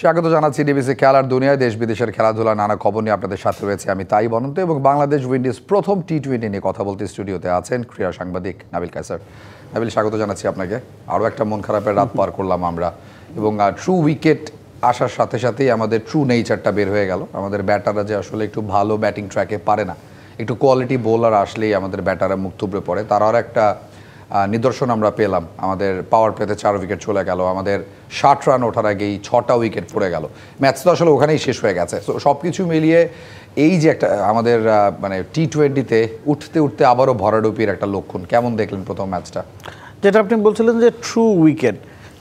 স্বাগত জানাচ্ছি ডিবিসি খেলার দুনিয়ায়। দেশ বিদেশের খেলাধুলা নানা খবর নিয়ে আপনাদের সাথে রয়েছে আমি তাই বনন্ত এবং বাংলাদেশ উইন্ডিজ প্রথম টি-20 নিয়ে কথা বলতে স্টুডিওতে আছেন ক্রীড়া সাংবাদিক নাবিল কায়সার। নাবিল, স্বাগত জানাচ্ছি আপনাকে। আরও একটা মন খারাপের রাত পার করলাম আমরা এবং ট্রু উইকেট আসার সাথে সাথেই আমাদের ট্রু নেচারটা বের হয়ে গেল। আমাদের ব্যাটাররা যে আসলে একটু ভালো ব্যাটিং ট্র্যাকে পারে না, একটু কোয়ালিটি বোলার আসলেই আমাদের ব্যাটাররা মুখ থুবড়ে পড়ে, তার আর একটা নিদর্শন আমরা পেলাম। আমাদের পাওয়ার প্লেতে 4 উইকেট চলে গেল, আমাদের 60 রান ওঠার আগেই 6টা উইকেট পড়ে গেল। ম্যাচ তো আসলে ওখানেই শেষ হয়ে গেছে। সো সব কিছু মিলিয়ে এই যে একটা আমাদের মানে টি-20তে উঠতে উঠতে আবারও ভরাডুপির একটা লক্ষণ, কেমন দেখলেন প্রথম ম্যাচটা? যেটা আপনি বলছিলেন যে ট্রু উইকেট,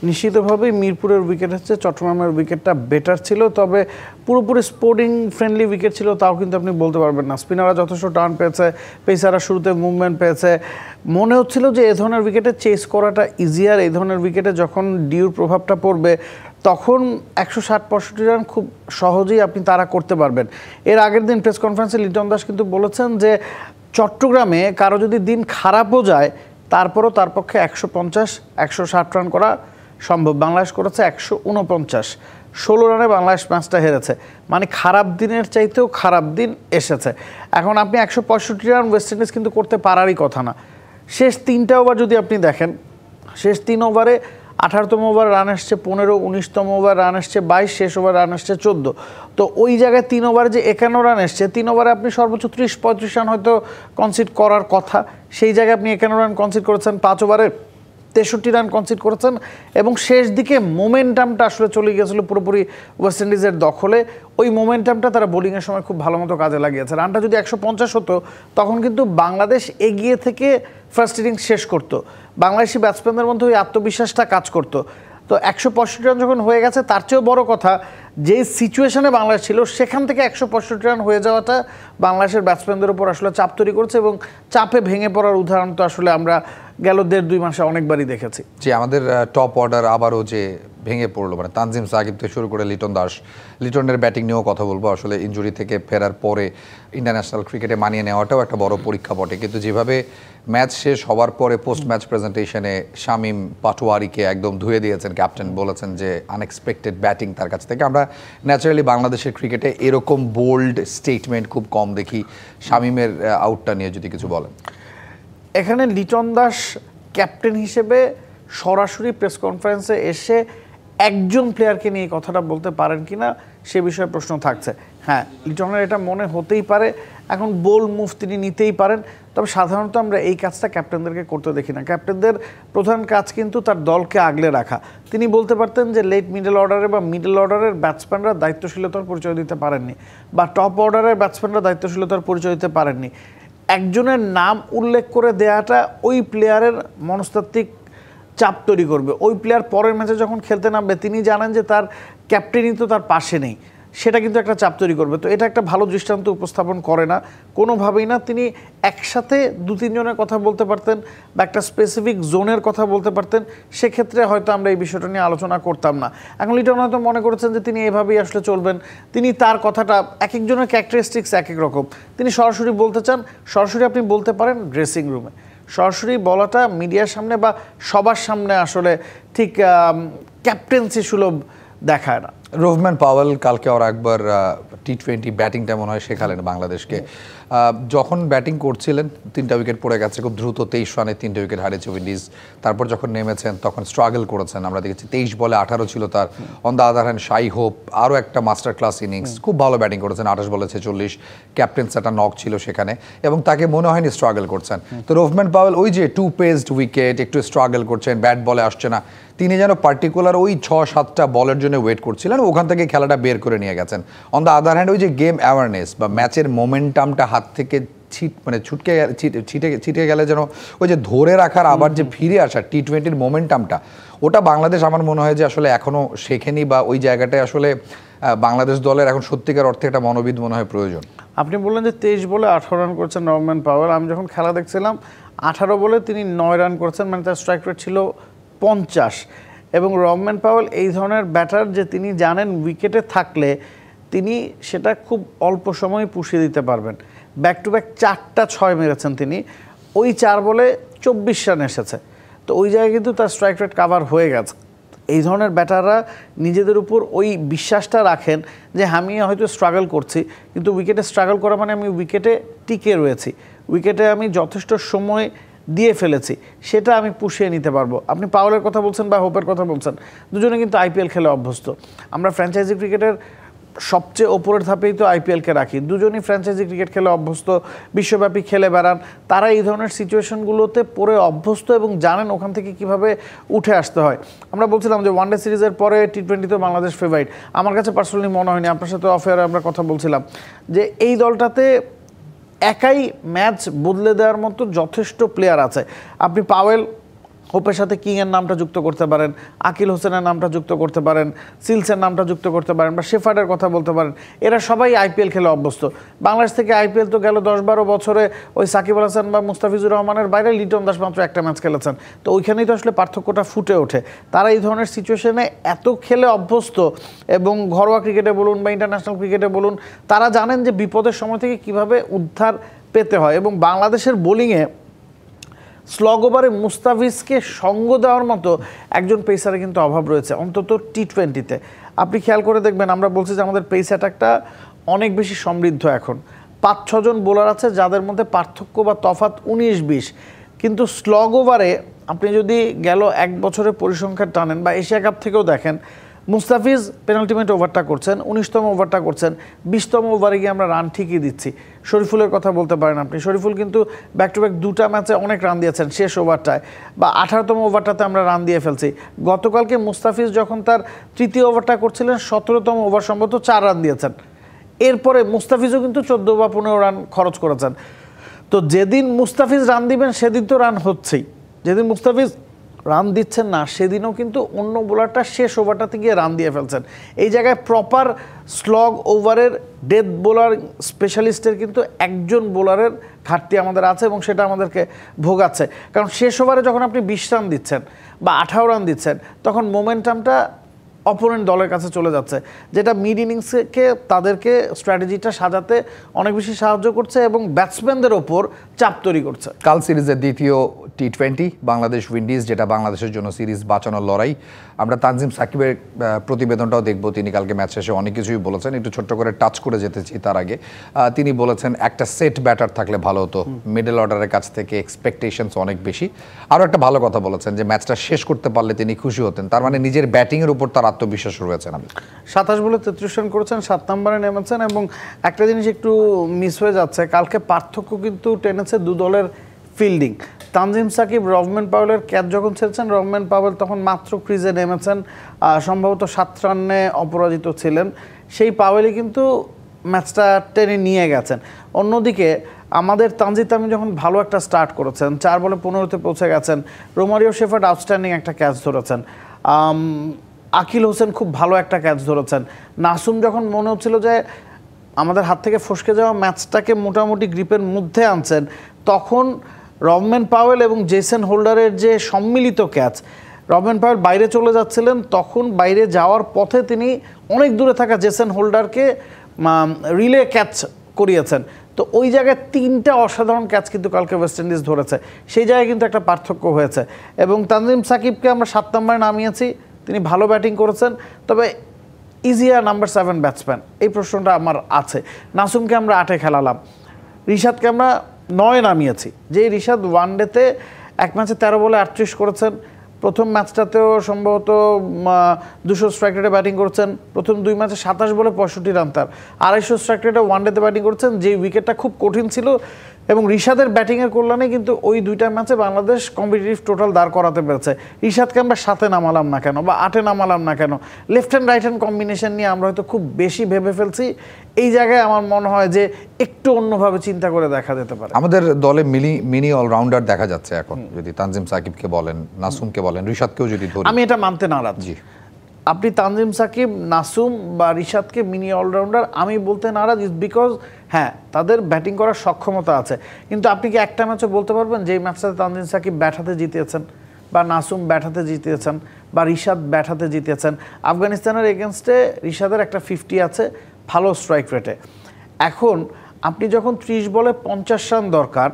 নিশ্চিতভাবেই মিরপুরের উইকেট হচ্ছে চট্টগ্রামের উইকেটটা বেটার ছিল, তবে পুরোপুরি স্পোর্টিং ফ্রেন্ডলি উইকেট ছিল তাও কিন্তু আপনি বলতে পারবেন না। স্পিনাররা যথেষ্ট টার্ন পেয়েছে, পেসাররা শুরুতে মুভমেন্ট পেয়েছে, মনে হচ্ছিল যে এই ধরনের উইকেটে চেস করাটা ইজিয়ার। এই ধরনের উইকেটে যখন ডিউর প্রভাবটা পড়বে তখন 160-65 রান খুব সহজেই আপনি তারা করতে পারবেন। এর আগের দিন প্রেস কনফারেন্সে লিটন দাস কিন্তু বলেছেন যে চট্টগ্রামে কারো যদি দিন খারাপও যায় তারপরও তার পক্ষে 150-160 রান করা সম্ভব। বাংলাদেশ করেছে 149, 16 রানে বাংলাদেশ ম্যাচটা হেরেছে। মানে খারাপ দিনের চাইতেও খারাপ দিন এসেছে। এখন আপনি 165 রান ওয়েস্ট ইন্ডিজ কিন্তু করতে পারারই কথা না। শেষ 3টা ওভার যদি আপনি দেখেন, শেষ 3 ওভারে 18তম ওভার রান আসছে 15, 19তম ওভার রান আসছে 22, শেষ ওভার রান আসছে 14। তো ওই জায়গায় 3 ওভারে যে 51 রান এসছে, 3 ওভারে আপনি সর্বোচ্চ 30-35 রান হয়তো কনসিড করার কথা, সেই জায়গায় আপনি 51 রান কনসিড করেছেন, 5 ওভারে 63 রান কনসিড করেছেন এবং শেষ দিকে মোমেন্টামটা আসলে চলে গিয়েছিল পুরোপুরি ওয়েস্ট ইন্ডিজের দখলে। ওই মোমেন্টামটা তারা বোলিংয়ের সময় খুব ভালো মতো কাজে লাগিয়েছে। রানটা যদি 150 হতো তখন কিন্তু বাংলাদেশ এগিয়ে থেকে ফার্স্ট ইনিংস শেষ করতো, বাংলাদেশি ব্যাটসম্যানদের মধ্যে ওই আত্মবিশ্বাসটা কাজ করতো। তো 165 রান যখন হয়ে গেছে, তার চেয়েও বড় কথা যে সিচুয়েশনে বাংলাদেশ ছিল সেখান থেকে 165 রান হয়ে যাওয়াটা বাংলাদেশের ব্যাটসম্যানদের উপর আসলে চাপ তৈরি করছে এবং চাপে ভেঙে পড়ার উদাহরণ তো আসলে আমরা গেল 1.5-2 মাসে অনেকবারই দেখেছি। যে আমাদের টপ অর্ডার আবারও যে ভেঙে পড়লো, মানে তানজিম সাকিব থেকে শুরু করে লিটন দাস, লিটনের ব্যাটিং নিয়েও কথা বলবো। আসলে ইনজুরি থেকে ফেরার পরে ইন্টারন্যাশনাল ক্রিকেটে মানিয়ে নেওয়াটাও একটা বড় পরীক্ষা বটে, কিন্তু যেভাবে ম্যাচ শেষ হওয়ার পরে পোস্ট ম্যাচ প্রেজেন্টেশনে শামীম পাটোয়ারিকে একদম ধুয়ে দিয়েছেন ক্যাপ্টেন, বলেছেন যে আনএক্সপেক্টেড ব্যাটিং তার কাছ থেকে। আমরা ন্যাচারালি বাংলাদেশের ক্রিকেটে এরকম বোল্ড স্টেটমেন্ট খুব কম দেখি। শামীমের আউটটা নিয়ে যদি কিছু বলেন। এখানে লিটন দাস ক্যাপ্টেন হিসেবে সরাসরি প্রেস কনফারেন্সে এসে একজন প্লেয়ারকে নিয়ে কথাটা বলতে পারেন কিনা সে বিষয়ে প্রশ্ন থাকছে। হ্যাঁ, লিটনের এটা মনে হতেই পারে, এখন বোল মুভ তিনি নিতেই পারেন, তবে সাধারণত আমরা এই কাজটা ক্যাপ্টেনদেরকে করতে দেখি না। ক্যাপ্টেনদের প্রধান কাজ কিন্তু তার দলকে আগলে রাখা। তিনি বলতে পারতেন যে লেট মিডল অর্ডারে বা মিডল অর্ডারের ব্যাটসম্যানরা দায়িত্বশীলতার পরিচয় দিতে পারেননি, বা টপ অর্ডারের ব্যাটসম্যানরা দায়িত্বশীলতার পরিচয় দিতে পারেননি। একজনের নাম উল্লেখ করে দেওয়াটা ওই প্লেয়ারের মনস্তাত্ত্বিক চাপ তৈরি করবে। ওই প্লেয়ার পরের ম্যাচে যখন খেলতে নামবে তিনি জানেন যে তার ক্যাপ্টেনই তো তার পাশে নেই, সেটা কিন্তু একটা চাপ তৈরি করবে। তো এটা একটা ভালো দৃষ্টান্ত উপস্থাপন করে না কোনোভাবেই না। তিনি একসাথে 2-3 জনের কথা বলতে পারতেন বা একটা স্পেসিফিক জোনের কথা বলতে পারতেন, সেক্ষেত্রে হয়তো আমরা এই বিষয়টা নিয়ে আলোচনা করতাম না। এখন লিটন হয়তো মনে করেছেন যে তিনি এভাবেই আসলে চলবেন, তিনি তার কথাটা, এক একজনের ক্যারেক্টারিস্টিক্স এক এক রকম, তিনি সরাসরি বলতে চান। সরাসরি আপনি বলতে পারেন ড্রেসিং রুমে, সরাসরি বলাটা মিডিয়ার সামনে বা সবার সামনে আসলে ঠিক ক্যাপ্টেন্সি সুলভ দেখায় না। রোভম্যান পাওয়েল কালকে আর একবার টি-20 ব্যাটিংটা মনে হয় শেখালেন বাংলাদেশকে। যখন ব্যাটিং করছিলেন 3টা উইকেট পড়ে গেছে খুব দ্রুত, 23 রানে 3টে উইকেট হারিয়েছে উইন্ডিজ। তারপর যখন নেমেছেন তখন স্ট্রাগল করেছেন, আমরা দেখেছি 23 বলে 18 ছিল তার। On the other hand Shai Hope আরও একটা মাস্টার ক্লাস ইনিংস, খুব ভালো ব্যাটিং করেছেন, 28 বলে 46, ক্যাপ্টেন্স একটা নক ছিল সেখানে এবং তাকে মনে হয়নি স্ট্রাগল করছেন। তো রোভম্যান পাওয়েল ওই যে 2 পেসড উইকেট, একটু স্ট্রাগল করছেন, ব্যাট বলে আসছে না, তিনি যেন পার্টিকুলার ওই 6-7টা বলের জন্য ওয়েট করছিলেন, ওখান থেকে খেলাটা বের করে নিয়ে গেছেন। অন দ্য আদার হ্যান্ড ওই যে গেম অ্যাওয়ারনেস বা ম্যাচের মোমেন্টামটা হাত থেকে ছিটে গেলে যেন ওই যে ধরে রাখার আবার যে ফিরে আসা টি-20 মোমেন্টামটা, ওটা বাংলাদেশ আমার মনে হয় যে আসলে এখনও শেখেনি, বা ওই জায়গাটায় আসলে বাংলাদেশ দলের এখন সত্যিকার অর্থে একটা মনোবিদ মনে হয় প্রয়োজন। আপনি বললেন যে 23 বলে 18 রান করেছেন রোভম্যান পাওয়েল। আমি যখন খেলা দেখছিলাম 18 বলে তিনি 9 রান করেছেন, মানে তার স্ট্রাইক রেট ছিল 50। এবং রোভম্যান পাওয়েল এই ধরনের ব্যাটার যে তিনি জানেন উইকেটে থাকলে তিনি সেটা খুব অল্প সময়ে পুষিয়ে দিতে পারবেন। ব্যাক টু ব্যাক 4টা 6 মেরেছেন তিনি, ওই 4 বলে 24 রান এসেছে। তো ওই জায়গায় কিন্তু তার স্ট্রাইক রেট কাভার হয়ে গেছে। এই ধরনের ব্যাটাররা নিজেদের উপর ওই বিশ্বাসটা রাখেন যে আমি হয়তো স্ট্রাগল করছি, কিন্তু উইকেটে স্ট্রাগল করা মানে আমি উইকেটে টিকে রয়েছি, উইকেটে আমি যথেষ্ট সময় দিয়ে ফেলেছি, সেটা আমি পুষিয়ে নিতে পারবো। আপনি পাওয়েলের কথা বলছেন বা হোপের কথা বলছেন, দুজনে কিন্তু আইপিএল খেলে অভ্যস্ত। আমরা ফ্র্যাঞ্চাইজি ক্রিকেটের সবচেয়ে ওপরের ধাপেই তো আইপিএলকে রাখি, দুজনই ফ্র্যাঞ্চাইজি ক্রিকেট খেলে অভ্যস্ত, বিশ্বব্যাপী খেলে বেড়ান, তারা এই ধরনের সিচুয়েশনগুলোতে পড়ে অভ্যস্ত এবং জানেন ওখান থেকে কিভাবে উঠে আসতে হয়। আমরা বলছিলাম যে ওয়ানডে সিরিজের পরে টি-20তেও বাংলাদেশ ফেভারিট। আমার কাছে পার্সোনালি মনে হয়নি, আপনার সাথে অফেয়ারে আমরা কথা বলছিলাম যে এই দলটাতে একাই ম্যাচ বদলে দেওয়ার মতো যথেষ্ট প্লেয়ার আছে। আপনি পাওয়েল, হোপের সাথে কিংয়ের নামটা যুক্ত করতে পারেন, আকিল হোসেনের নামটা যুক্ত করতে পারেন, সিলসের নামটা যুক্ত করতে পারেন, বা শেফার্ডের কথা বলতে পারেন। এরা সবাই আইপিএল খেলে অভ্যস্ত। বাংলাদেশ থেকে আইপিএল তো গেল 10-12 বছরে ওই সাকিব আল হাসান বা মুস্তাফিজুর রহমানের বাইরে লিটন দাস মাত্র একটা ম্যাচ খেলেছেন। তো ওইখানেই তো আসলে পার্থক্যটা ফুটে ওঠে। তারা এই ধরনের সিচুয়েশনে এত খেলে অভ্যস্ত, এবং ঘরোয়া ক্রিকেটে বলুন বা ইন্টারন্যাশনাল ক্রিকেটে বলুন, তারা জানেন যে বিপদের সময় থেকে কিভাবে উদ্ধার পেতে হয়। এবং বাংলাদেশের বোলিংয়ে স্লগ ওভারে মুস্তাফিজকে সঙ্গ দেওয়ার মতো একজন পেসারে কিন্তু অভাব রয়েছে, অন্তত টি-20তে। আপনি খেয়াল করে দেখবেন, আমরা বলছি যে আমাদের পেস অ্যাটাকটা অনেক বেশি সমৃদ্ধ। এখন 5-6 জন বোলার আছে যাদের মধ্যে পার্থক্য বা তফাৎ 19-20, কিন্তু স্লগ ওভারে আপনি যদি গেল 1 বছরের পরিসংখ্যান টানেন বা এশিয়া কাপ থেকেও দেখেন, মুস্তাফিজ পেনাল্টিমেট ওভারটা করছেন, 19তম ওভারটা করছেন, 20তম ওভারে গিয়ে আমরা রান ঠিকই দিচ্ছি। শরীফুলের কথা বলতে পারেন আপনি, শরীফুল কিন্তু ব্যাক টু ব্যাক 2টা ম্যাচে অনেক রান দিয়েছেন শেষ ওভারটায়, বা 18তম ওভারটাতে আমরা রান দিয়ে ফেলছি। গতকালকে মুস্তাফিজ যখন তার 3য় ওভারটা করছিলেন, 17তম ওভার সম্ভবত 4 রান দিয়েছেন। এরপরে মুস্তাফিজও কিন্তু 14 বা 15 রান খরচ করেছেন। তো যেদিন মুস্তাফিজ রান দিবেন সেদিন তো রান হচ্ছেই, যেদিন মুস্তাফিজ রান দিচ্ছেন না সেদিনও কিন্তু অন্য বোলারটা শেষ ওভারটাতে গিয়ে রান দিয়ে ফেলছেন। এই জায়গায় প্রপার স্লগ ওভারের ডেথ বোলার স্পেশালিস্টের কিন্তু একজন বোলারের ঘাটতি আমাদের আছে, এবং সেটা আমাদেরকে ভোগাচ্ছে। কারণ শেষ ওভারে যখন আপনি 20 রান দিচ্ছেন বা 18 রান দিচ্ছেন, তখন মোমেন্টামটা অপোনেন্ট দলের কাছে চলে যাচ্ছে, যেটা মিড ইনিংসকে তাদেরকে স্ট্র্যাটেজিটা সাজাতে অনেক বেশি সাহায্য করছে এবং ব্যাটসম্যানদের ওপর চাপ তৈরি করছে। কাল সিরিজের দ্বিতীয় টি-20 বাংলাদেশ উইন্ডিজ, যেটা বাংলাদেশের জন্য সিরিজ বাঁচানোর লড়াই। আমরা তানজিম সাকিবের প্রতিবেদনটাও দেখব। তিনি কালকে ম্যাচ শেষে অনেক কিছুই বলেছেন, একটু ছোট্ট করে টাচ করে যেতেছি তার আগে। তিনি বলেছেন একটা সেট ব্যাটার থাকলে ভালো হতো, মিডল অর্ডারের কাছ থেকে এক্সপেকটেশনস অনেক বেশি। আরও একটা ভালো কথা বলেছেন যে ম্যাচটা শেষ করতে পারলে তিনি খুশি হতেন, তার মানে নিজের ব্যাটিংয়ের উপর তার আত্মবিশ্বাস রয়েছে। 27 বলে 33 রান করেছেন, 7 নম্বরে নেমেছেন। এবং একটা জিনিস একটু মিস হয়ে যাচ্ছে, কালকে পার্থক্য কিন্তু টেনেছে দু দলের ফিল্ডিং। তানজিম সাকিব রহমান পাওয়েলের ক্যাচ যখন ছেড়েছেন, রহমান পাওয়েল তখন মাত্র ক্রিজে নেমেছেন, সম্ভবত 7 রানে অপরাজিত ছিলেন। সেই পাওয়েলই কিন্তু ম্যাচটা টেনে নিয়ে গেছেন। অন্যদিকে আমাদের তানজিদ তামিম যখন ভালো একটা স্টার্ট করেছেন, 4 বলে 15তে পৌঁছে গেছেন, রোমারিও শেফার্ড আউটস্ট্যান্ডিং একটা ক্যাচ ধরেছেন, আকিল হোসেন খুব ভালো একটা ক্যাচ ধরেছেন, নাসুম যখন মনে হচ্ছিল যে আমাদের হাত থেকে ফসকে যাওয়া ম্যাচটাকে মোটামুটি গ্রিপের মধ্যে আনছেন, তখন রহমান পাওয়েল এবং জেসন হোল্ডারের যে সম্মিলিত ক্যাচ, রহমান পাওয়েল বাইরে চলে যাচ্ছিলেন, তখন বাইরে যাওয়ার পথে তিনি অনেক দূরে থাকা জেসন হোল্ডারকে রিলে ক্যাচ করিয়েছেন। তো ওই জায়গায় 3টা অসাধারণ ক্যাচ কিন্তু কালকে ওয়েস্ট ইন্ডিজ ধরেছে, সেই জায়গায় কিন্তু একটা পার্থক্য হয়েছে। এবং তানজিম সাকিবকে আমরা 7 নম্বরে নামিয়েছি, তিনি ভালো ব্যাটিং করেছেন, তবে ইজিয়া নাম্বার 7 ব্যাটসম্যান, এই প্রশ্নটা আমার আছে। নাসুমকে আমরা 8-এ খেলালাম, রিশাদকে আমরা 9-এ নামিয়েছি, যে রিশাদ ওয়ানডেতে এক ম্যাচে 13 বলে 38 করেছেন, প্রথম ম্যাচটাতেও সম্ভবত 200 স্ট্রাইক রেটে ব্যাটিং করছেন, প্রথম 2 ম্যাচে 27 বলে 65 রান তার, 250 স্ট্রাইক রেটে ওয়ানডেতে ব্যাটিং করছেন, যে উইকেটটা খুব কঠিন ছিল। এবং রিশাদের ব্যাটিংয়ের কল্যাণে কিন্তু ওই 2টা ম্যাচে বাংলাদেশ কম্পিটিটিভ টোটাল দাঁড় করাতে পেরেছে। রিশাদকে আমরা 7-এ নামালাম না কেন বা 8-এ নামালাম না কেন? Left hand right hand combination নিয়ে আমরা হয়তো খুব বেশি ভেবে ফেলছি। এই জায়গায় আমার মনে হয় যে একটু অন্যভাবে চিন্তা করে দেখা যেতে পারে। আমাদের দলে মিনি অলরাউন্ডার দেখা যাচ্ছে এখন, যদি তানজিম সাকিবকে বলেন, নাসুমকে বলেন, রিশাদকেও যদি ধরি। আমি এটা মানতে নারাজ। জি, আপনি তানজিম সাকিব, নাসুম বা রিশাদকে মিনি অলরাউন্ডার আমি বলতে নারাজ, ইজ বিকজ হ্যাঁ তাদের ব্যাটিং করার সক্ষমতা আছে, কিন্তু আপনি কি একটা ম্যাচে বলতে পারবেন যে এই ম্যাচটাতে তানজিম সাকিব ব্যাট হাতে জিতিয়েছেন বা নাসুম ব্যাট হাতে জিতিয়েছেন বা রিশাদ ব্যাট হাতে জিতিয়েছেন? আফগানিস্তানের এগেনস্টে রিশাদের একটা 50 আছে ভালো স্ট্রাইক রেটে। এখন আপনি যখন 30 বলে 50 রান দরকার,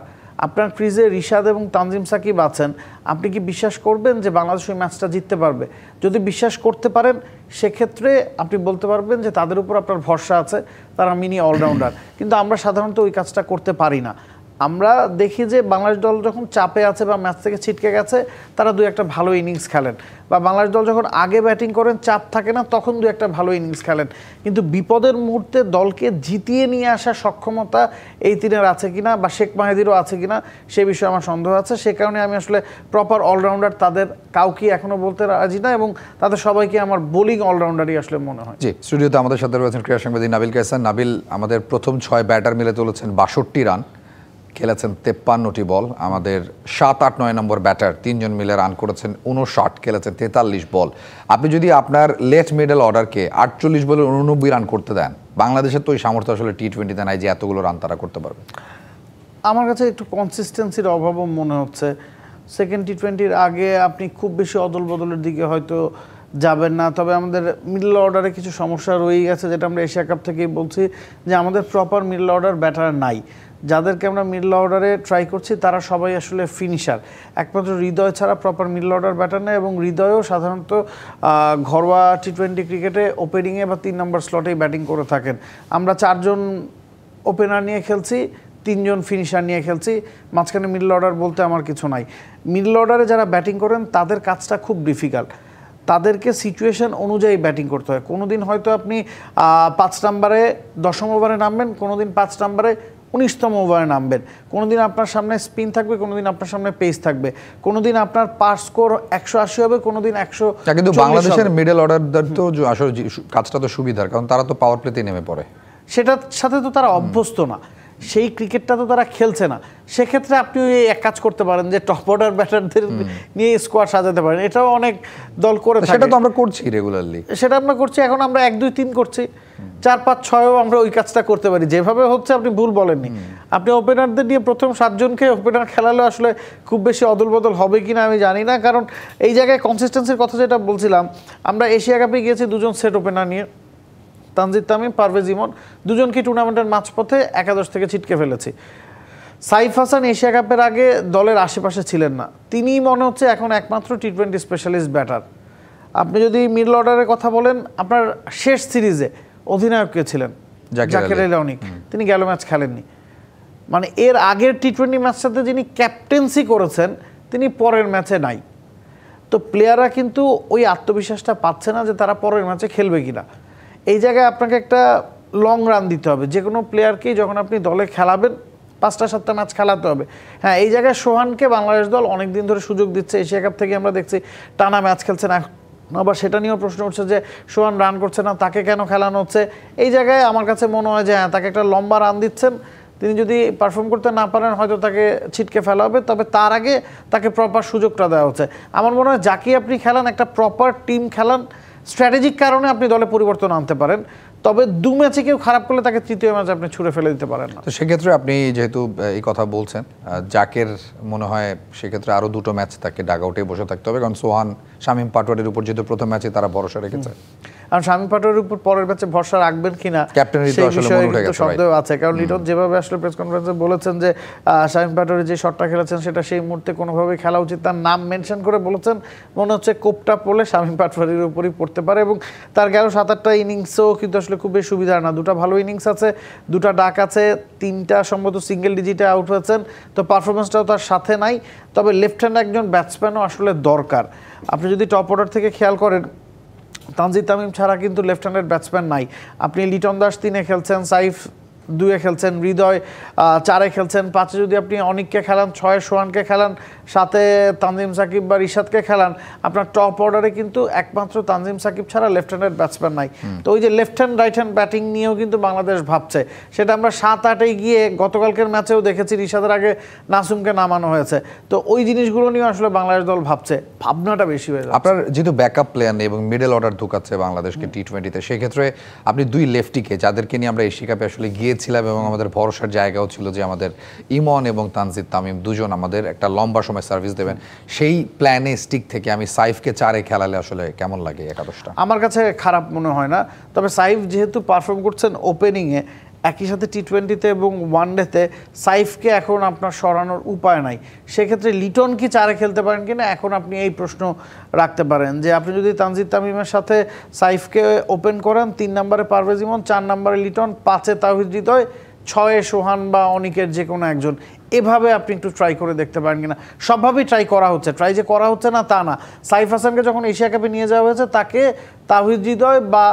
আপনার ক্রিজে রিশাদ এবং তানজিম সাকিব আছেন, আপনি কি বিশ্বাস করবেন যে বাংলাদেশ ওই ম্যাচটা জিততে পারবে? যদি বিশ্বাস করতে পারেন সেক্ষেত্রে আপনি বলতে পারবেন যে তাদের উপর আপনার ভরসা আছে, তারা মিনি অলরাউন্ডার। কিন্তু আমরা সাধারণত ওই কাজটা করতে পারি না। আমরা দেখি যে বাংলাদেশ দল যখন চাপে আছে বা ম্যাচ থেকে ছিটকে গেছে, তারা দুই একটা ভালো ইনিংস খেলেন, বা বাংলাদেশ দল যখন আগে ব্যাটিং করেন, চাপ থাকে না, তখন দুই একটা ভালো ইনিংস খেলেন। কিন্তু বিপদের মুহূর্তে দলকে জিতিয়ে নিয়ে আসার সক্ষমতা এই তিনের আছে কিনা, বা শেখ মাহিদিরও আছে কিনা, সে বিষয়ে আমার সন্দেহ আছে। সে কারণে আমি আসলে প্রপার অলরাউন্ডার তাদের কাউকে এখনো বলতে রাজি না, এবং তাদের সবাইকে আমার বোলিং অলরাউন্ডারই আসলে মনে হয়। জি, স্টুডিওতে আমাদের সাথে রয়েছেন ক্রীড়া সাংবাদিক নাবিল কায়সার। নাবিল, আমাদের প্রথম 6 ব্যাটার মিলে তুলেছেন 62 রান, খেলেছেন 53টি বল। আমাদের 7, 8, 9 নম্বর ব্যাটার 3 জন মিলে রান করেছেন 59, খেলেছেন 43 বল। আপনি যদি আপনার লেট মিডল অর্ডারকে 48 বলে 89 রান করতে দেন, বাংলাদেশের তো ওই সামর্থ্য আসলে টি-20তে নাই যে এতগুলো রান তারা করতে পারবে। আমার কাছে একটু কনসিস্টেন্সির অভাবও মনে হচ্ছে। সেকেন্ড টি-20-র আগে আপনি খুব বেশি অদল বদলের দিকে হয়তো যাবেন না, তবে আমাদের মিডল অর্ডারে কিছু সমস্যা রয়েই গেছে, যেটা আমরা এশিয়া কাপ থেকেই বলছি যে আমাদের প্রপার মিডল অর্ডার ব্যাটার নাই। যাদেরকে আমরা মিডল অর্ডারে ট্রাই করছি তারা সবাই আসলে ফিনিশার। একমাত্র হৃদয় ছাড়া প্রপার মিডল অর্ডার ব্যাটার নেই, এবং হৃদয়ও সাধারণত ঘরোয়া টি-20 ক্রিকেটে ওপেনিংয়ে বা 3 নম্বর স্লটেই ব্যাটিং করে থাকেন। আমরা 4 জন ওপেনার নিয়ে খেলছি, 3 জন ফিনিশার নিয়ে খেলছি, মাঝখানে মিডল অর্ডার বলতে আমার কিছু নাই। মিডল অর্ডারে যারা ব্যাটিং করেন তাদের কাজটা খুব ডিফিকাল্ট, তাদেরকে সিচুয়েশন অনুযায়ী ব্যাটিং করতে হয়। কোনো দিন হয়তো আপনি 5 নম্বরে 10ম ওভারে নামবেন, কোনো দিন 5 নম্বরে 19তম ওভারে নামবেন, কোনো দিন আপনার সামনে স্পিন থাকবে, কোনো দিন আপনার সামনে পেস থাকবে, কোনো দিন আপনার পার স্কোর 180 হবে, কোনো দিন 100। কিন্তু বাংলাদেশের মিডল অর্ডারদের তো আসলে কাজটা তো সুবিধার, কারণ তারা তো পাওয়ার প্লেতে নেমে পড়ে, সেটার সাথে তো তারা অভ্যস্ত না, সেই ক্রিকেটটা তো তারা খেলছে না। সেক্ষেত্রে আপনি ওই এক কাজ করতে পারেন যে টপ অর্ডার ব্যাটারদের নিয়ে স্কোয়াড সাজাতে পারেন, এটাও অনেক দল করে থাকে। সেটা তো আমরা করছি রেগুলারলি, সেটা আমরা করছি। এখন আমরা 1, 2, 3 করছি, 4, 5, 6ও আমরা ওই কাজটা করতে পারি। যেভাবে হচ্ছে আপনি ভুল বলেননি। আপনি ওপেনারদের নিয়ে প্রথম 7 জনকে ওপেনার খেলালে আসলে খুব বেশি অদল বদল হবে কিনা আমি জানি না, কারণ এই জায়গায় কনসিস্টেন্সির কথা যেটা বলছিলাম, আমরা এশিয়া কাপে গিয়েছি 2 জন সেট ওপেনার নিয়ে, তানজিদ তামিম, পারভেজ ইমন, দুজনকে টুর্নামেন্টের মাঝপথে একাদশ থেকে ছিটকে ফেলেছি। সাইফ হাসান এশিয়া কাপের আগে দলের আশেপাশে ছিলেন না, তিনিই মনে হচ্ছে এখন একমাত্র টি-20 স্পেশালিস্ট ব্যাটার। আপনি যদি মিডল অর্ডারের কথা বলেন, আপনার শেষ সিরিজে অধিনায়ক কে ছিলেন? জাকের আলী অনিক, তিনি গেল ম্যাচ খেলেননি। মানে এর আগের টি-20 ম্যাচটাতে যিনি ক্যাপ্টেন্সি করেছেন তিনি পরের ম্যাচে নাই। তো প্লেয়াররা কিন্তু ওই আত্মবিশ্বাসটা পাচ্ছে না যে তারা পরের ম্যাচে খেলবে কিনা। এই জায়গায় আপনাকে একটা লং রান দিতে হবে। যে কোনো প্লেয়ারকেই যখন আপনি দলে খেলাবেন 5টা-7টা ম্যাচ খেলাতে হবে। হ্যাঁ, এই জায়গায় সোহানকে বাংলাদেশ দল অনেক দিন ধরে সুযোগ দিচ্ছে, এশিয়া কাপ থেকে আমরা দেখছি টানা ম্যাচ খেলছে না। আবার সেটা নিয়েও প্রশ্ন উঠছে যে সোহান রান করছে না, তাকে কেন খেলানো হচ্ছে। এই জায়গায় আমার কাছে মনে হয় যে হ্যাঁ, তাকে একটা লম্বা রান দিচ্ছেন, তিনি যদি পারফর্ম করতে না পারেন হয়তো তাকে ছিটকে ফেলা হবে, তবে তার আগে তাকে প্রপার সুযোগটা দেওয়া হচ্ছে। আমার মনে হয় যাকে আপনি খেলান, একটা প্রপার টিম খেলান, স্ট্র্যাটেজিক কারণে আপনি দলে পরিবর্তন আনতে পারেন, তবে 2 ম্যাচে কেউ খারাপ করলে তাকে 3য় ম্যাচে আপনি ছুড়ে ফেলে দিতে পারেন না। তো সেক্ষেত্রে আপনি যেহেতু এই কথা বলছেন, জাকের মনে হয় সেক্ষেত্রে আরও 2টো ম্যাচ তাকে ডাগ আউটে বসে থাকতে হবে, কারণ সোহান, শামীম পাটোয়ারির উপর যেহেতু প্রথম ম্যাচে তারা ভরসা রেখেছে। আর শামীম পাটোয়ারির উপর পরের ম্যাচে ভরসা রাখবেন কিনা সেই বিষয়ে কিন্তু সন্দেহ আছে, কারণ লিটন যেভাবে আসলে প্রেস কনফারেন্সে বলেছেন যে শামীম পাটোয়ারি যে শটটা খেলেছেন সেটা সেই মুহূর্তে কোনোভাবেই খেলা উচিত, তার নাম মেনশন করে বলেছেন, মনে হচ্ছে কোপটা পড়লে শামীম পাটোয়ারির উপরই পড়তে পারে। এবং তার গেল 7-8টা ইনিংসও কিন্তু আসলে খুব বেশি সুবিধা না, 2টা ভালো ইনিংস আছে, 2টা ডাক আছে, 3টা সম্ভবত সিঙ্গেল ডিজিটে আউট হয়েছেন, তো পারফরমেন্সটাও তার সাথে নাই। তবে লেফট হ্যান্ড একজন ব্যাটসম্যানও আসলে দরকার। আপনি যদি টপ অর্ডার থেকে খেয়াল করেন, তানজিদ তামিম ছাড়া কিন্তু লেফট হ্যান্ডেড ব্যাটসম্যান নাই। আপনি লিটন দাস 3-এ খেলছেন, সাইফ 2-এ খেলছেন, হৃদয় 4-এ খেলছেন, 5-এ যদি আপনি অনিককে খেলান, 6-এ সোহানকে খেলান, 7-এ তানজিম সাকিব বা রিশাদকে খেলান, আপনার টপ অর্ডারে কিন্তু একমাত্র তানজিম সাকিব ছাড়া লেফট হ্যান্ডেড ব্যাটসম্যান নাই। তো ওই যে left hand right hand batting নিয়েও কিন্তু বাংলাদেশ ভাবছে, সেটা আমরা 7-8-এ গিয়ে গতকালকের ম্যাচেও দেখেছি, রিশাদের আগে নাসুমকে নামানো হয়েছে। তো ওই জিনিসগুলো নিয়ে আসলে বাংলাদেশ দল ভাবছে, ভাবনাটা বেশি হয়ে যাচ্ছে। আপনার যেহেতু ব্যাকআপ প্লেয়ার নেই এবং মিডল অর্ডার ঢুকাচ্ছে বাংলাদেশকে টি-20তে, সেক্ষেত্রে আপনি 2 লেফটিকে, যাদেরকে নিয়ে আমরা এশিয়া কাপে আসলে গিয়েছিলাম এবং আমাদের ভরসার জায়গাও ছিল যে আমাদের ইমন এবং তানজিদ তামিম দুজন আমাদের একটা লম্বা সময় সার্ভিস দেবেন, সেই প্ল্যানে স্টিক থেকে আমি সাইফকে 4-এ খেলালে আসলে কেমন লাগে একাদশটা? আমার কাছে খারাপ মনে হয় না, তবে সাইফ যেহেতু পারফর্ম করছেন ওপেনিংয়ে, একই সাথে টি-20-তে এবং ওয়ানডেতে সাইফকে এখন আপনার সরানোর উপায় নাই। সেক্ষেত্রে লিটন কি 4-এ খেলতে পারেন কিনা এখন আপনি এই প্রশ্ন রাখতে পারেন যে আপনি যদি তানজিদ তামিমের সাথে সাইফকে ওপেন করেন, 3 নম্বরে পারভেজ ইমন, 4 নম্বরে লিটন, 5-এ তাওহিদ হৃদয়, 6-এ সোহান বা অনিকের যে কোনো একজন, এভাবে আপনি একটু ট্রাই করে দেখতে পারেন কিনা। সবভাবেই ট্রাই করা হচ্ছে, ট্রাই যে করা হচ্ছে না তা না। সাইফ হাসানকে যখন এশিয়া কাপে নিয়ে যাওয়া হয়েছে তাকে তাওহিদ হৃদয় বা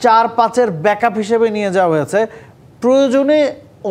4-5-এর ব্যাকআপ হিসেবে নিয়ে যাওয়া হয়েছে। প্রয়োজনে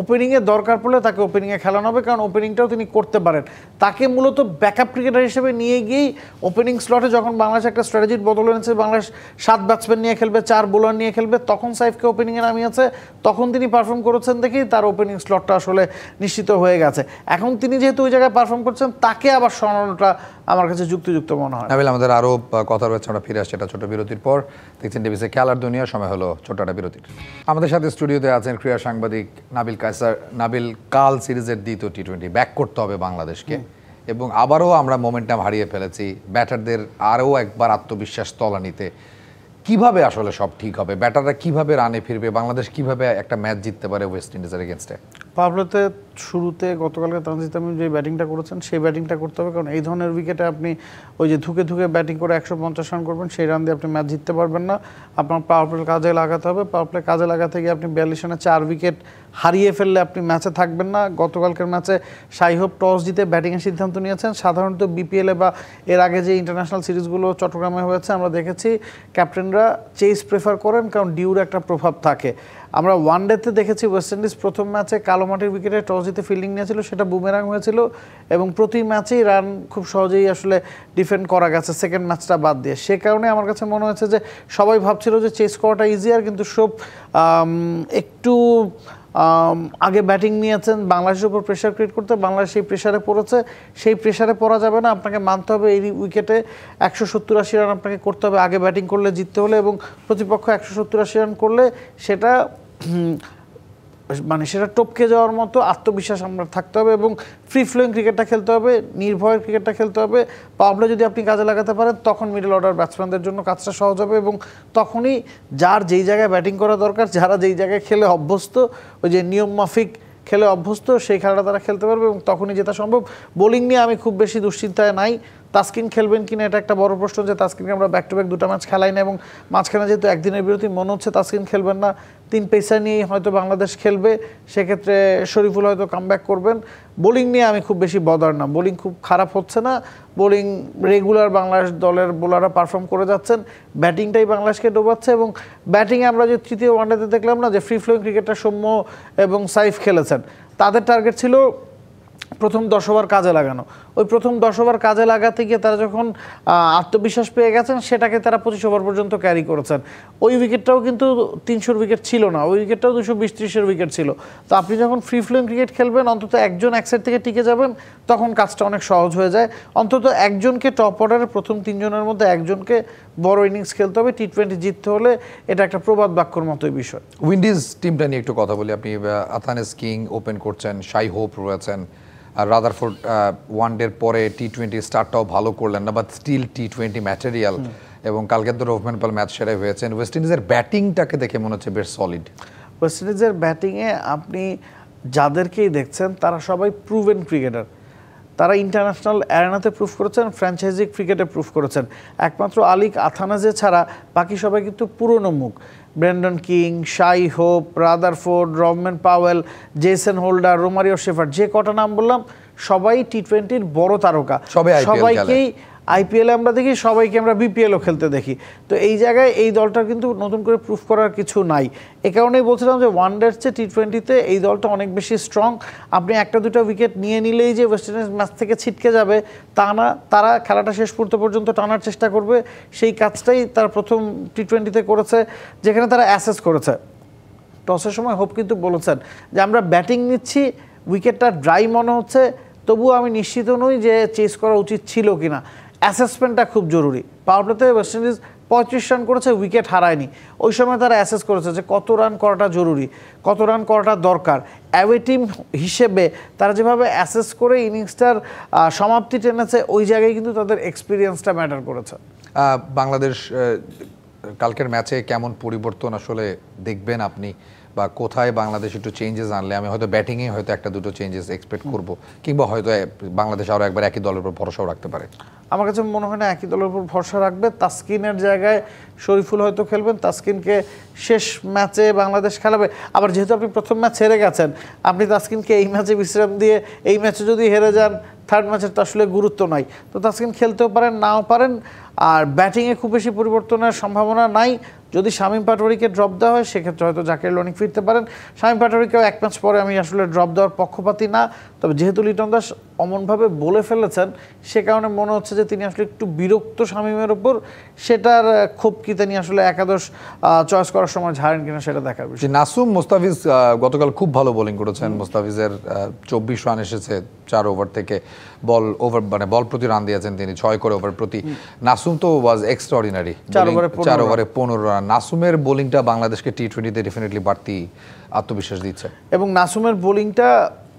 ওপেনিংয়ে দরকার পড়লে তাকে ওপেনিংয়ে খেলানো হবে, কারণ ওপেনিংটাও তিনি করতে পারেন। তাকে মূলত ব্যাকআপ ক্রিকেটার হিসেবে নিয়ে গিয়েই ওপেনিং স্লটে যখন বাংলাদেশ একটা স্ট্র্যাটেজির বদল এনেছে, বাংলাদেশ 7 ব্যাটসম্যান নিয়ে খেলবে, 4 বোলার নিয়ে খেলবে, তখন সাইফকে ওপেনিংয়ে নামিয়েছে, তখন তিনি পারফর্ম করেছেন দেখেই তার ওপেনিং স্লটটা আসলে নিশ্চিত হয়ে গেছে। এখন তিনি যেহেতু ওই জায়গায় পারফর্ম করছেন, তাকে আবার সরানোটা আমার কাছে যুক্তিযুক্ত মনে হয়। নাবিল, আমাদের আরও কথা রয়েছে, আমরা ফিরে আসছি একটা ছোট বিরতির পর। দেখছেন ডিবিসি খেলার দুনিয়া, সময় হলো ছোট একটা বিরতির। আমাদের সাথে স্টুডিওতে আছেন ক্রীড়া সাংবাদিক নাবিল কায়সার। নাবিল, কাল সিরিজের দ্বিতীয় টি-20 ব্যাক করতে হবে বাংলাদেশকে, এবং আবারও আমরা মোমেন্টাম হারিয়ে ফেলেছি। ব্যাটারদের আরও একবার আত্মবিশ্বাস তলানিতে। কিভাবে আসলে সব ঠিক হবে? ব্যাটাররা কিভাবে রানে ফিরবে? বাংলাদেশ কিভাবে একটা ম্যাচ জিততে পারে ওয়েস্ট ইন্ডিজের এগেনস্টে? পাবলোতে শুরুতে গতকালকে তানজিদ তামিম যে ব্যাটিংটা করেছেন সেই ব্যাটিংটা করতে হবে, কারণ এই ধরনের উইকেটে আপনি ওই যে ধুকে ধুকে ব্যাটিং করে 150 রান করবেন, সেই রান দিয়ে আপনি ম্যাচ জিততে পারবেন না। আপনার পাওয়ার প্লে কাজে লাগাতে হবে। পাওয়ার প্লে কাজে লাগাতে গিয়ে আপনি 42 রানে 4 উইকেট হারিয়ে ফেললে আপনি ম্যাচে থাকবেন না। গতকালকের ম্যাচে শাই হোপ টস জিতে ব্যাটিংয়ের সিদ্ধান্ত নিয়েছেন। সাধারণত বিপিএলে বা এর আগে যে ইন্টারন্যাশনাল সিরিজগুলো চট্টগ্রামে হয়েছে আমরা দেখেছি ক্যাপ্টেনরা চেস প্রেফার করেন, কারণ ডিউর একটা প্রভাব থাকে। আমরা ওয়ানডেতে দেখেছি ওয়েস্ট ইন্ডিজ প্রথম ম্যাচে কালো মাটির উইকেটে টস জিতে ফিল্ডিং নিয়েছিল, সেটা বুমেরাং হয়েছিল, এবং প্রতি ম্যাচেই রান খুব সহজেই আসলে ডিফেন্ড করা গেছে সেকেন্ড ম্যাচটা বাদ দিয়ে। সে কারণে আমার কাছে মনে হয়েছে যে সবাই ভাবছিল যে চেস করাটা ইজিয়ার, কিন্তু সব একটু আগে ব্যাটিং নিয়েছেন বাংলাদেশের উপর প্রেশার ক্রিয়েট করতে। বাংলাদেশ সেই প্রেশারে পড়েছে, সেই প্রেশারে পড়া যাবে না। আপনাকে মানতে হবে এই উইকেটে 170-80 রান আপনাকে করতে হবে আগে ব্যাটিং করলে জিততে হলে, এবং প্রতিপক্ষ 170-80 রান করলে সেটা সেটা টপকে যাওয়ার মতো আত্মবিশ্বাস আমরা থাকতে হবে, এবং ফ্রি ফ্লোয়িং ক্রিকেটটা খেলতে হবে, নির্ভয়ের ক্রিকেটটা খেলতে হবে। পাওয়ার প্লে যদি আপনি কাজে লাগাতে পারেন, তখন মিডল অর্ডার ব্যাটসম্যানদের জন্য কাজটা সহজ হবে, এবং তখনই যার যেই জায়গায় ব্যাটিং করা দরকার, যারা যেই জায়গায় খেলে অভ্যস্ত, ওই যে নিয়ম মাফিক খেলে অভ্যস্ত, সেই খেলাটা তারা খেলতে পারবে, এবং তখনই জেতা সম্ভব। বোলিং নিয়ে আমি খুব বেশি দুশ্চিন্তায় নাই। তাসকিন খেলবেন কিনা এটা একটা বড় প্রশ্ন, যে তাসকিনকে আমরা ব্যাক টু ব্যাক 2টা ম্যাচ খেলাই না, এবং মাঝখানে যেহেতু একদিনের বিরতি মনে হচ্ছে তাসকিন খেলবেন না। 3 পেসার নিয়েই হয়তো বাংলাদেশ খেলবে, সেক্ষেত্রে শরীফুল হয়তো কামব্যাক করবেন। বোলিং নিয়ে আমি খুব বেশি বদার না, বোলিং খুব খারাপ হচ্ছে না, বোলিং রেগুলার বাংলাদেশ দলের বোলাররা পারফর্ম করে যাচ্ছেন। ব্যাটিংটাই বাংলাদেশকে ডোবাচ্ছে, এবং ব্যাটিংয়ে আমরা যে তৃতীয় ওয়ানডেতে দেখলাম না যে ফ্রি ফ্লোয়িং ক্রিকেটটা সৌম্য এবং সাইফ খেলেছেন, তাদের টার্গেট ছিল প্রথম 10 ওভার কাজে লাগানো। ওই প্রথম 10 ওভার কাজে লাগাতে গিয়ে তারা যখন আত্মবিশ্বাস পেয়ে গেছেন, সেটাকে তারা 25 ওভার পর্যন্ত ক্যারি করেছেন। ওই উইকেটটাও কিন্তু 300-র উইকেট ছিল না, ওই উইকেটটাও 220-30-এর উইকেট ছিল। তো আপনি যখন ফ্রি ফ্লোয়িং ক্রিকেট খেলবেন, অন্তত একজন এক সাইড থেকে টিকে যাবেন, তখন কাজটা অনেক সহজ হয়ে যায়। অন্তত একজনকে টপ অর্ডারের প্রথম 3 জনের মধ্যে একজনকে বড় ইনিংস খেলতে হবে টি-20 জিততে হলে। এটা একটা প্রবাদ বাক্যর মতোই বিষয়। উইন্ডিজ টিমটা নিয়ে একটু কথা বলি। আপনি আথানেস কিং ওপেন করছেন, শাই হোপ রয়েছেন, আর রাদারফোর্ড ওয়ানডের পরে টি-20 স্টার্টটাও ভালো করলেন না, বাট স্টিল টি-20 ম্যাটেরিয়াল, এবং কালকে তো রোহমান পাল ম্যাচ সেরে হয়েছেন। ওয়েস্ট ইন্ডিজের ব্যাটিংটাকে দেখে মনে হচ্ছে বেশ সলিড। ওয়েস্ট ইন্ডিজের ব্যাটিংয়ে আপনি যাদেরকেই দেখছেন তারা সবাই প্রুভেন ক্রিকেটার। তারা ইন্টারন্যাশনাল অ্যারেনাতে প্রুফ করেছেন, ফ্র্যাঞ্চাইজি ক্রিকেটে প্রুফ করেছেন। একমাত্র আলিক আথানাজে ছাড়া বাকি সবাই কিন্তু পুরনো মুখ। Brandon King, Shai Hope, Rutherford, Rovman Powell, Jason Holder, Romario Shepherd, যে কটা নাম বললাম সবাই টি-20-র বড় তারকা। সবাইকেই আইপিএলে আমরা দেখি, সবাইকে আমরা বিপিএলও খেলতে দেখি। তো এই জায়গায় এই দলটার কিন্তু নতুন করে প্রুফ করার কিছু নাই। এ কারণেই বলছিলাম যে ওয়ানডের চেয়ে টি-20-তে এই দলটা অনেক বেশি স্ট্রং। আপনি 1-2টা উইকেট নিয়ে নিলেই যে ওয়েস্ট ইন্ডিজ ম্যাচ থেকে ছিটকে যাবে তা না, তারা খেলাটা শেষ পর্যন্ত টানার চেষ্টা করবে। সেই কাজটাই তারা প্রথম টি-20-তে করেছে, যেখানে তারা অ্যাসেস করেছে। টসের সময় হোপ কিন্তু বলেছেন যে আমরা ব্যাটিং নিচ্ছি, উইকেটটা ড্রাই মনে হচ্ছে, তবুও আমি নিশ্চিত নই যে চেস করা উচিত ছিল কিনা। অ্যাসেসমেন্টটা খুব জরুরি। পাওয়ার প্লেতে ওয়েস্ট ইন্ডিজ 35 রান করেছে, উইকেট হারায়নি। ওই সময় তারা অ্যাসেস করেছে যে কত রান করাটা জরুরি, কত রান করাটা দরকার। অ্যাওয়ে টিম হিসেবে তারা যেভাবে অ্যাসেস করে ইনিংসটার সমাপ্তি টেনেছে, ওই জায়গায় কিন্তু তাদের এক্সপিরিয়েন্সটা ম্যাটার করেছে। বাংলাদেশ কালকের ম্যাচে কেমন পরিবর্তন আসলে দেখবেন আপনি, বা কোথায় বাংলাদেশ একটু চেঞ্জেস আনলে, আমি হয়তো ব্যাটিংয়ে হয়তো একটা দুটো চেঞ্জেস এক্সপেক্ট করব, কিংবা হয়তো বাংলাদেশ আরও একবার একই দলের উপর ভরসাও রাখতে পারে? আমার কাছে মনে হয় না একই দলের উপর ভরসা রাখবে। তাসকিনের জায়গায় শরীফুল হয়তো খেলবেন, তাসকিনকে শেষ ম্যাচে বাংলাদেশ খেলাবে। আবার যেহেতু আপনি প্রথম ম্যাচ হেরে গেছেন, আপনি তাসকিনকে এই ম্যাচে বিশ্রাম দিয়ে এই ম্যাচে যদি হেরে যান, থার্ড ম্যাচের তো আসলে গুরুত্ব নাই। তো তাসকিন খেলতেও পারেন, নাও পারেন। আর ব্যাটিংয়ে খুব বেশি পরিবর্তনের সম্ভাবনা নাই। যদি শামীম পাটোয়ারিকে ড্রপ দেওয়া হয় সেক্ষেত্রে হয়তো জাকির লনিক ফিরতে পারেন। শামীম পাটোয়ারিকেও এক ম্যাচ পরে আমি আসলে ড্রপ দেওয়ার পক্ষপাতী না। তবে যেহেতু লিটন দাস অমনভাবে বলে ফেলেছেন, সে কারণে মনে হচ্ছে যে তিনি আসলে একটু বিরক্ত শামীমের ওপর। সেটার ক্ষোভ কি তিনি আসলে একাদশ চয়েস করার সময় ঝাড়েন কিনা সেটা দেখার বিষয়। নাসুম মুস্তাফিজ গতকাল খুব ভালো বোলিং করেছেন। মুস্তাফিজের 24 রান এসেছে 4 ওভার থেকে। বল প্রতি রান দিয়েছেন তিনি 6 করে ওভার প্রতি। নাসুম তো ওয়াজ এক্সট্রাঅর্ডিনারি, 4 ওভারে 15 রান। নাসুমের বোলিংটা বাংলাদেশকে টি-20তে ডেফিনেটলি বাড়তি আত্মবিশ্বাস দিচ্ছে, এবং নাসুমের বোলিংটা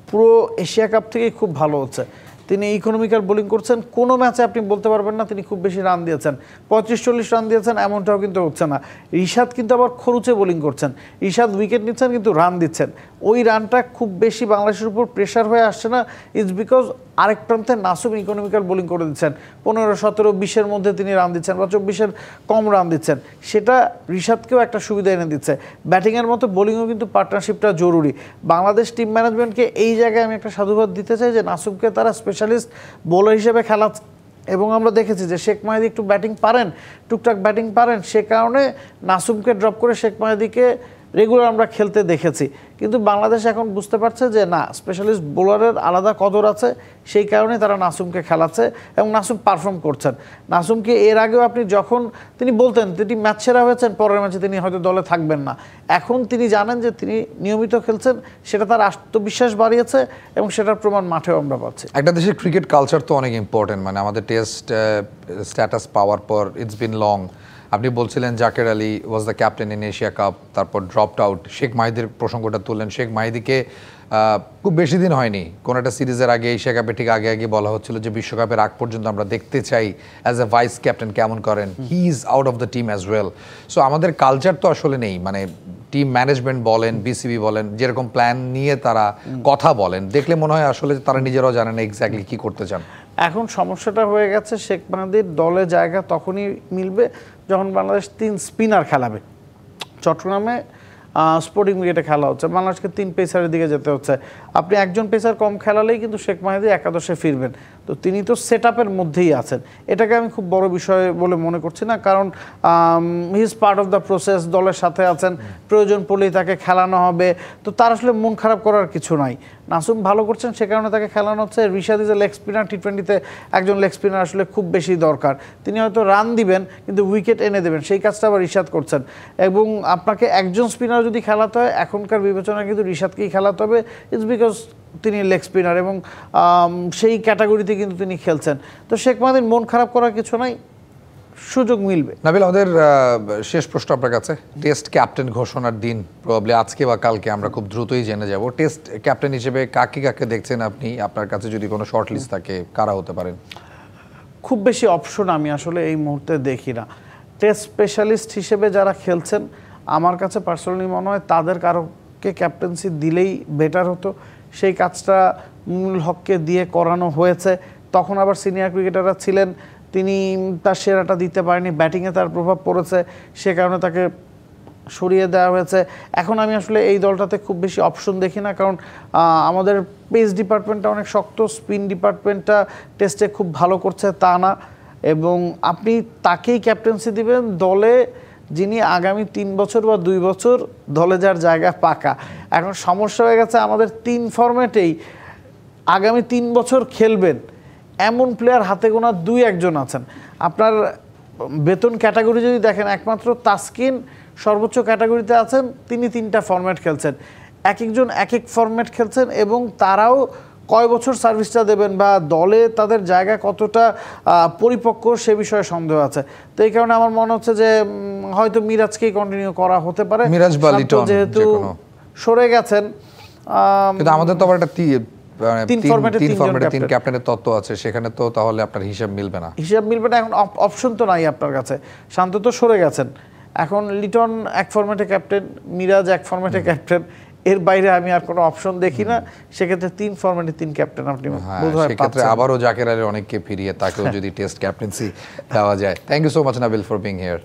পুরো এশিয়া কাপ থেকেই খুব ভালো হচ্ছে। তিনি ইকোনমিক্যাল বোলিং করছেন, কোনো ম্যাচে আপনি বলতে পারবেন না তিনি খুব বেশি রান দিয়েছেন। 35-40 রান দিয়েছেন এমনটাও কিন্তু হচ্ছে না। রিশাদ কিন্তু আবার খরুচে বোলিং করছেন। রিশাদ উইকেট নিচ্ছেন কিন্তু রান দিচ্ছেন। ওই রানটা খুব বেশি বাংলাদেশের উপর প্রেশার হয়ে আসছে না। ইটস বিকজ আরেক প্রান্তে নাসুম ইকোনমিক্যাল বোলিং করে দিচ্ছেন। 15, 17, 20-এর মধ্যে তিনি রান দিচ্ছেন, বা 24-এর কম রান দিচ্ছেন। সেটা রিশাদকেও একটা সুবিধা এনে দিচ্ছে। ব্যাটিংয়ের মতো বোলিংও কিন্তু পার্টনারশিপটা জরুরি। বাংলাদেশ টিম ম্যানেজমেন্টকে এই জায়গায় আমি একটা সাধুবাদ দিতে চাই যে নাসুমকে তারা স্পেশালিস্ট বোলার হিসেবে খেলা, এবং আমরা দেখেছি যে শেখ মাহিদি একটু ব্যাটিং পারেন, টুকটাক ব্যাটিং পারেন, সে কারণে নাসুমকে ড্রপ করে শেখ মাহিদিকে রেগুলার আমরা খেলতে দেখেছি। কিন্তু বাংলাদেশ এখন বুঝতে পারছে যে না, স্পেশালিস্ট বোলারের আলাদা কদর আছে, সেই কারণে তারা নাসুমকে খেলাচ্ছে এবং নাসুম পারফর্ম করছেন। নাসুমকে এর আগেও আপনি যখন তিনি বলতেন তিনি ম্যাচ সেরা হয়েছেন, পরের ম্যাচে তিনি হয়তো দলে থাকবেন না। এখন তিনি জানেন যে তিনি নিয়মিত খেলছেন, সেটা তার আত্মবিশ্বাস বাড়িয়েছে এবং সেটার প্রমাণ মাঠেও আমরা পাচ্ছি। একটা দেশের ক্রিকেট কালচার তো অনেক ইম্পর্টেন্ট, মানে আমাদের টেস্ট স্ট্যাটাস পাওয়ার পর ইটস বিন লং। আপনি বলছিলেন Jaker Ali was the captain in Asia Cup, তারপর ড্রপড আউট। শেখ মাহিদির প্রসঙ্গটা তুললেন। শেখ মাহিদিকে খুব বেশি দিন হয়নি, কোনো একটা সিরিজের আগে এশিয়া কাপে ঠিক আগে আগে বলা হচ্ছিল যে বিশ্বকাপের আগ পর্যন্ত আমরা দেখতে চাই অ্যাজ এ ভাইস ক্যাপ্টেন কেমন করেন। He is out of the team as well. So আমাদের কালচার তো আসলে নেই, মানে টিম ম্যানেজমেন্ট বলেন, বিসিবি বলেন, যেরকম প্ল্যান নিয়ে তারা কথা বলেন, দেখলে মনে হয় আসলে তারা নিজেরাও জানেন এক্স্যাক্টলি কি করতে চান। এখন সমস্যাটা হয়ে গেছে, শেখ মাহিদির দলে জায়গা তখনই মিলবে যখন বাংলাদেশ 3 স্পিনার খেলাবে। চট্টগ্রামে স্পোর্টিং উইকেটে খেলা হচ্ছে, বাংলাদেশকে 3 পেসারের দিকে যেতে হচ্ছে। আপনি একজন পেসার কম খেলালেই কিন্তু শেখ মাহিদি একাদশে ফিরবেন। তো তিনি তো সেট আপের মধ্যেই আছেন, এটাকে আমি খুব বড় বিষয় বলে মনে করছি না। কারণ he is part of the process, দলের সাথে আছেন, প্রয়োজন পড়লেই তাকে খেলানো হবে। তো তার আসলে মন খারাপ করার কিছু নাই। নাসুম ভালো করছেন, সে কারণে তাকে খেলানো হচ্ছে। Rishad is a leg spinner, টি-20তে একজন লেগ স্পিনার আসলে খুব বেশি দরকার। তিনি হয়তো রান দিবেন কিন্তু উইকেট এনে দেবেন, সেই কাজটা আবার রিশাদ করছেন। এবং আপনাকে একজন স্পিনার যদি খেলাতে হয়, এখনকার বিবেচনায় কিন্তু রিশাদকেই খেলাতে হবে। ইটস বিকজ তিনি লেগ স্পিনার এবং সেই ক্যাটাগরিতে কিন্তু তিনি খেলছেন। তো শেখ মাহিদির মন খারাপ করার কিছু নাই, সুযোগ মিলবে। নাবিল, আমাদের শেষ প্রশ্ন আপনার কাছে। টেস্ট ক্যাপ্টেন ঘোষণার দিন প্রবাবলি আজকে বা কালকে আমরা খুব দ্রুতই জেনে যাব। টেস্ট ক্যাপ্টেন হিসেবে কাকে কাকে দেখছেন আপনি? আপনার কাছে যদি কোনো শর্ট লিস্ট থাকে, কারা হতে পারেন? খুব বেশি অপশন আমি আসলে এই মুহূর্তে দেখি না। টেস্ট স্পেশালিস্ট হিসেবে যারা খেলছেন, আমার কাছে পার্সোনালি মনে হয় তাদের কারোকে ক্যাপ্টেন্সি দিলেই বেটার হতো। সেই কাজটা মুমিনুল হককে দিয়ে করানো হয়েছে। তখন আবার সিনিয়র ক্রিকেটাররা ছিলেন, তিনি তার সেরাটা দিতে পারেনি, ব্যাটিংয়ে তার প্রভাব পড়েছে, সে কারণে তাকে সরিয়ে দেওয়া হয়েছে। এখন আমি আসলে এই দলটাতে খুব বেশি অপশন দেখি না, কারণ আমাদের পেস ডিপার্টমেন্টটা অনেক শক্ত, স্পিন ডিপার্টমেন্টটা টেস্টে খুব ভালো করছে তা না। এবং আপনি তাকেই ক্যাপ্টেন্সি দিবেন দলে যিনি আগামী 3 বছর বা 2 বছর দলে যার জায়গা পাকা। এখন সমস্যা হয়ে গেছে, আমাদের 3 ফরম্যাটেই আগামী 3 বছর খেলবেন এমন প্লেয়ার হাতে গোনা 2-1 আছেন। আপনার বেতন ক্যাটাগরি যদি দেখেন, একমাত্র তাসকিন সর্বোচ্চ ক্যাটাগরিতে আছেন, তিনি 3টা ফরম্যাট খেলছেন। এক একজন এক এক ফরম্যাট খেলছেন এবং তারাও কয় বছর সার্ভিসটা দেবেন বা দলে তাদের জায়গা কতটা পরিপক্ক সে বিষয়ে সন্দেহ আছে। তো এই কারণে আমার মনে হচ্ছে যে হয়তো মিরাজকেই কন্টিনিউ করা হতে পারে। মিরাজ বা লিটন যেহেতু সরে গেছেন, কিন্তু আমাদের তো আবার একটা 3 ফরম্যাটে 3 ক্যাপ্টেনের তত্ত্ব আছে, সেখানে তো তাহলে আপনার হিসাব মিলবে না। হিসাব মিলবে না, এখন অপশন তো নাই আপনার কাছে। শান্ত তো সরে গেছেন, এখন লিটন এক ফরম্যাটে ক্যাপ্টেন, মিরাজ এক ফরম্যাটে ক্যাপ্টেন, এর বাইরে আমি আর কোনো অপশন দেখি না। সেক্ষেত্রে 3 ফরম্যাটে 3 ক্যাপ্টেন আপনি বোধহয় সেক্ষেত্রে আবারও জাকের আলীর অনেককে ফিরিয়ে তাকেও যদি টেস্ট ক্যাপ্টেন্সি দেওয়া যায়। Thank you so much Nabil for being here.